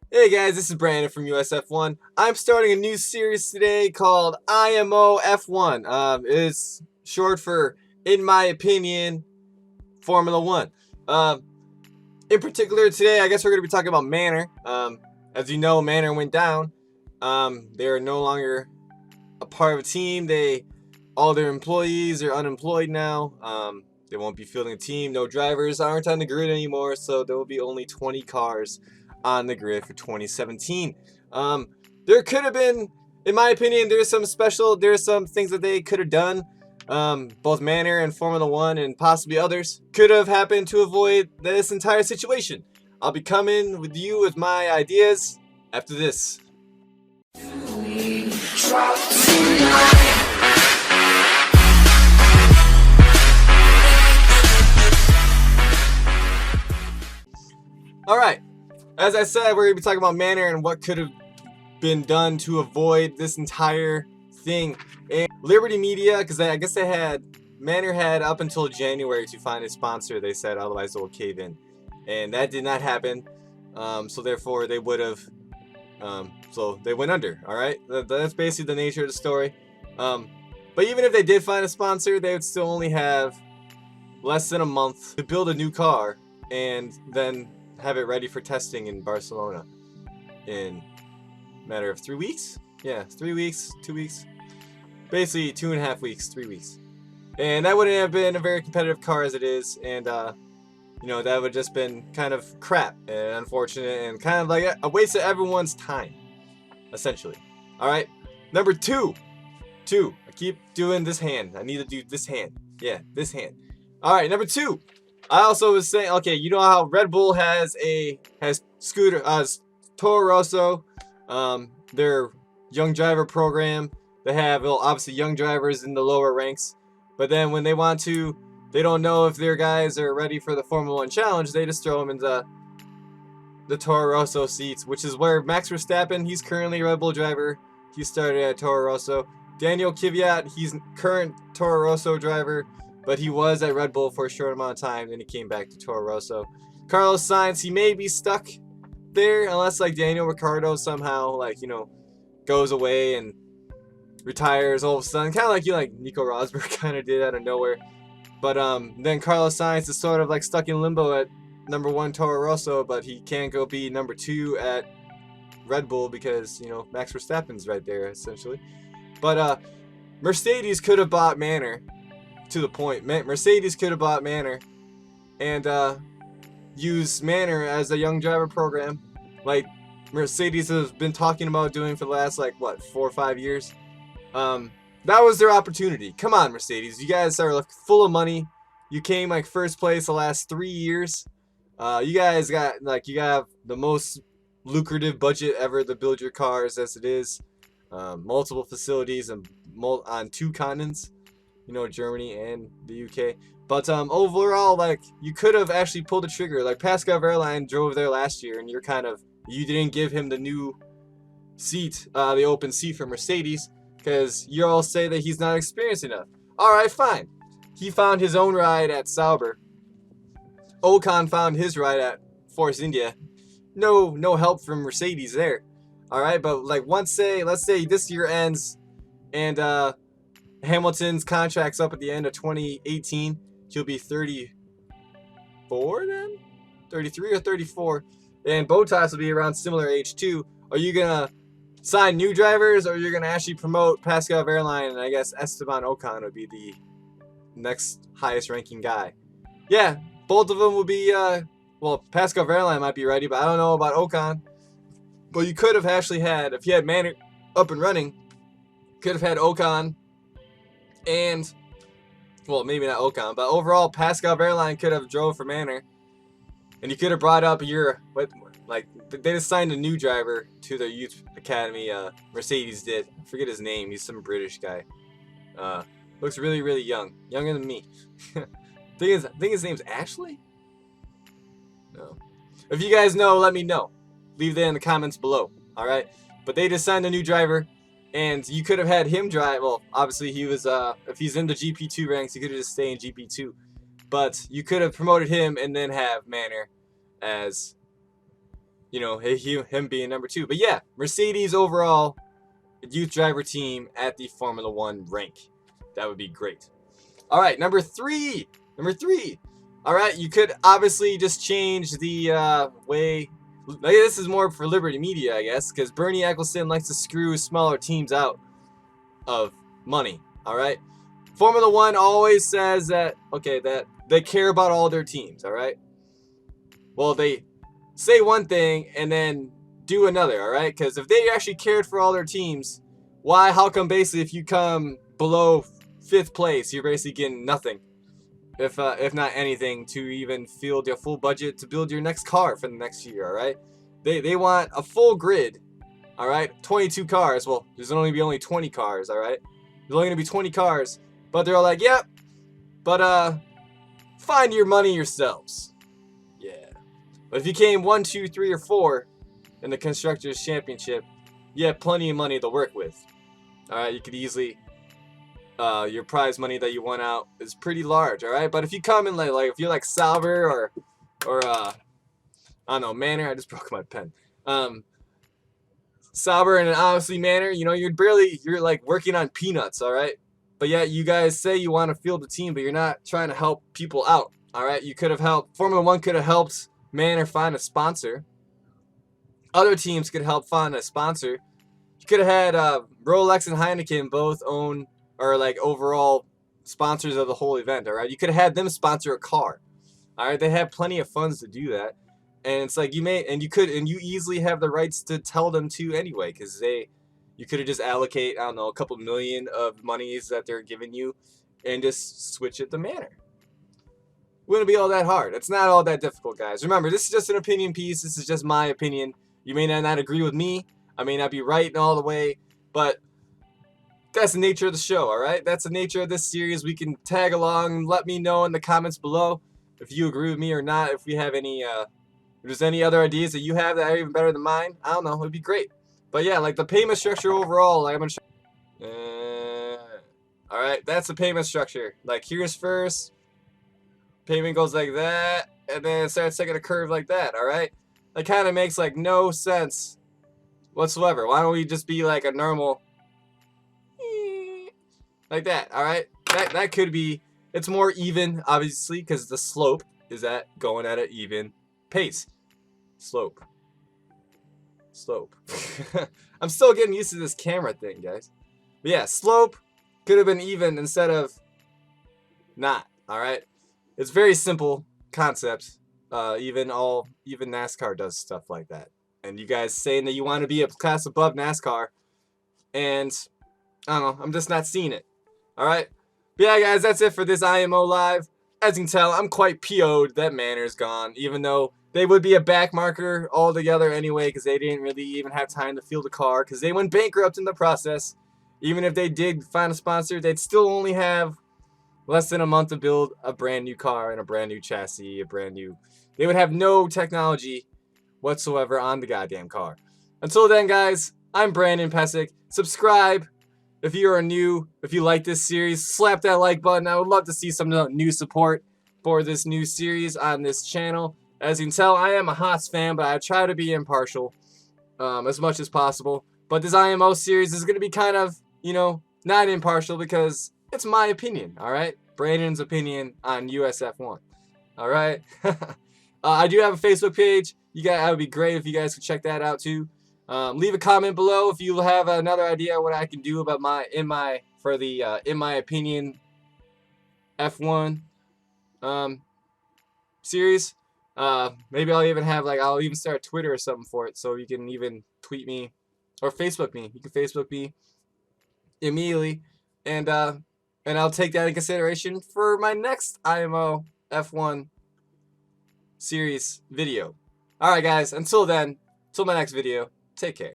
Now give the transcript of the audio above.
Hey guys, this is Brandon from USF1. I'm starting a new series today called IMO F1. It's short for, in my opinion, Formula One. Um, in particular, today I guess we're going to be talking about Manor. As you know, Manor went down. They're no longer a part of a team. All their employees are unemployed now. They won't be fielding a team. No drivers aren't on the grid anymore, so there will be only 20 cars on the grid for 2017. There could have been, in my opinion, there's some things that they could have done. Both Manor and Formula One and possibly others could have happened to avoid this entire situation. I'll be coming with you with my ideas after this. Alright, as I said, we're going to be talking about Manor and what could have been done to avoid this entire thing. And Liberty Media, because I guess Manor had up until January to find a sponsor, they said, otherwise they will cave in. And that did not happen, so therefore they would have, so they went under, alright? That's basically the nature of the story. But even if they did find a sponsor, they would still only have less than a month to build a new car and then have it ready for testing in Barcelona in a matter of 3 weeks. Yeah, 3 weeks, 2 weeks, basically 2.5 weeks, 3 weeks. And that wouldn't have been a very competitive car as it is, and you know, that would just been kind of crap and unfortunate and kind of like a waste of everyone's time, essentially. All right, number two. I keep doing this hand. I need to do this hand. Yeah, this hand. All right, number two. I also was saying, okay, you know how Red Bull has Toro Rosso, their young driver program. They have, well, obviously young drivers in the lower ranks, but then when they want to, they don't know if their guys are ready for the Formula One challenge. They just throw them into the Toro Rosso seats, which is where Max Verstappen, he's currently a Red Bull driver. He started at Toro Rosso. Daniel Kvyat, he's current Toro Rosso driver, but he was at Red Bull for a short amount of time, then he came back to Toro Rosso. Carlos Sainz, he may be stuck there unless like Daniel Ricciardo somehow like, you know, goes away and retires all of a sudden, kind of like Nico Rosberg kind of did out of nowhere. But then Carlos Sainz is sort of like stuck in limbo at number 1 Toro Rosso, but he can't go be number 2 at Red Bull because, you know, Max Verstappen's right there essentially. But Mercedes could have bought Manor. To the point, Mercedes could have bought Manor and used Manor as a young driver program, like Mercedes has been talking about doing for the last like what 4 or 5 years. That was their opportunity. Come on, Mercedes, you guys are full of money. You came like first place the last 3 years. You guys got like you have the most lucrative budget ever to build your cars as it is. Multiple facilities and on 2 continents. You know, Germany and the UK. But overall, like, you could have actually pulled the trigger. Like, Pascal Wehrlein drove there last year, and you didn't give him the new seat, the open seat for Mercedes, because you all say that he's not experienced enough. All right, fine. He found his own ride at Sauber. Ocon found his ride at Force India. No help from Mercedes there. All right, but like let's say this year ends, and Hamilton's contract's up at the end of 2018. He'll be 34 then? 33 or 34. And Bottas will be around similar age too. Are you going to sign new drivers, or are you going to actually promote Pascal Wehrlein, and I guess Esteban Ocon would be the next highest ranking guy? Yeah, both of them will be, well, Pascal Wehrlein might be ready, but I don't know about Ocon. But you could have actually had, if you had Manor up and running, could have had Ocon and, well, maybe not Ocon, but overall, Pascal Wehrlein could have drove for Manor, and you could have brought up they just signed a new driver to their youth academy. Mercedes did. I forget his name. He's some British guy. Looks really, really young, younger than me. I think his name's Ashley. No. If you guys know, let me know. Leave that in the comments below. All right. But they just signed a new driver. And you could have had him drive. Well, obviously he was. If he's in the GP2 ranks, he could have just stayed in GP2. But you could have promoted him and then have Manor as you know, him being number 2. But yeah, Mercedes overall youth driver team at the Formula One rank. That would be great. All right, number 3. Number 3. All right, you could obviously just change the way. This is more for Liberty Media, I guess, because Bernie Eccleston likes to screw smaller teams out of money. All right, Formula One always says that, okay, that they care about all their teams. All right, well, they say one thing and then do another. All right, because if they actually cared for all their teams, why? How come basically if you come below 5th place, you're basically getting nothing, if not anything, to even field your full budget to build your next car for the next year. All right, they want a full grid. All right, 22 cars. Well, there's only 20 cars. All right, there's only gonna be 20 cars, but they're all like, yep, but find your money yourselves. Yeah, but if you came 1, 2, 3, or 4 in the constructors championship, you have plenty of money to work with. All right, you could easily. Your prize money that you won out is pretty large, all right. But if you come in like if you're like Sauber or I don't know, Manor. I just broke my pen. Sauber and obviously Manor. You know, you're like working on peanuts, all right. But yeah, you guys say you want to field the team, but you're not trying to help people out, all right. You could have helped. Formula One could have helped Manor find a sponsor. Other teams could help find a sponsor. You could have had Rolex and Heineken both own, or like overall sponsors of the whole event, all right. You could have had them sponsor a car, all right. They have plenty of funds to do that, and it's like you easily have the rights to tell them to anyway, because you could have just allocate, I don't know, a couple million of monies that they're giving you, and just switch it to Manor. Wouldn't be all that hard. It's not all that difficult, guys. Remember, this is just an opinion piece. This is just my opinion. You may not agree with me. I may not be right in all the way, but that's the nature of the show, all right? That's the nature of this series. We can tag along. Let me know in the comments below if you agree with me or not. If we have any, if there's any other ideas that you have that are even better than mine, I don't know. It'd be great. But yeah, like the payment structure overall, like I'm gonna show. All right, that's the payment structure. Like here's first. Payment goes like that, and then it starts taking a curve like that. All right, that kind of makes like no sense whatsoever. Why don't we just be like a normal? Like that, all right. That could be. It's more even, obviously, because the slope is going at an even pace. Slope. I'm still getting used to this camera thing, guys. But yeah, slope could have been even instead of not. All right. It's very simple concept. Even NASCAR does stuff like that. And you guys saying that you want to be a class above NASCAR, and I don't know, I'm just not seeing it. Alright? But yeah, guys, that's it for this IMO Live. As you can tell, I'm quite PO'd that Manor's gone, even though they would be a back marker altogether anyway, because they didn't really even have time to field a car, because they went bankrupt in the process. Even if they did find a sponsor, they'd still only have less than a month to build a brand new car and a brand new chassis, they would have no technology whatsoever on the goddamn car. Until then, guys, I'm Brandon Pesic. Subscribe if you are new. If you like this series, slap that like button. I would love to see some new support for this new series on this channel. As you can tell, I am a Haas fan, but I try to be impartial as much as possible. But this IMO series is going to be kind of, you know, not impartial because it's my opinion, all right? Brandon's opinion on USF1, all right? I do have a Facebook page. That would be great if you guys could check that out too. Leave a comment below if you have another idea what I can do about in my opinion F1 series. Maybe I'll even have I'll even start Twitter or something for it, so you can even tweet me or Facebook me. You can Facebook me immediately, and I'll take that in consideration for my next IMO F1 series video. Alright guys, until then, till my next video, take care.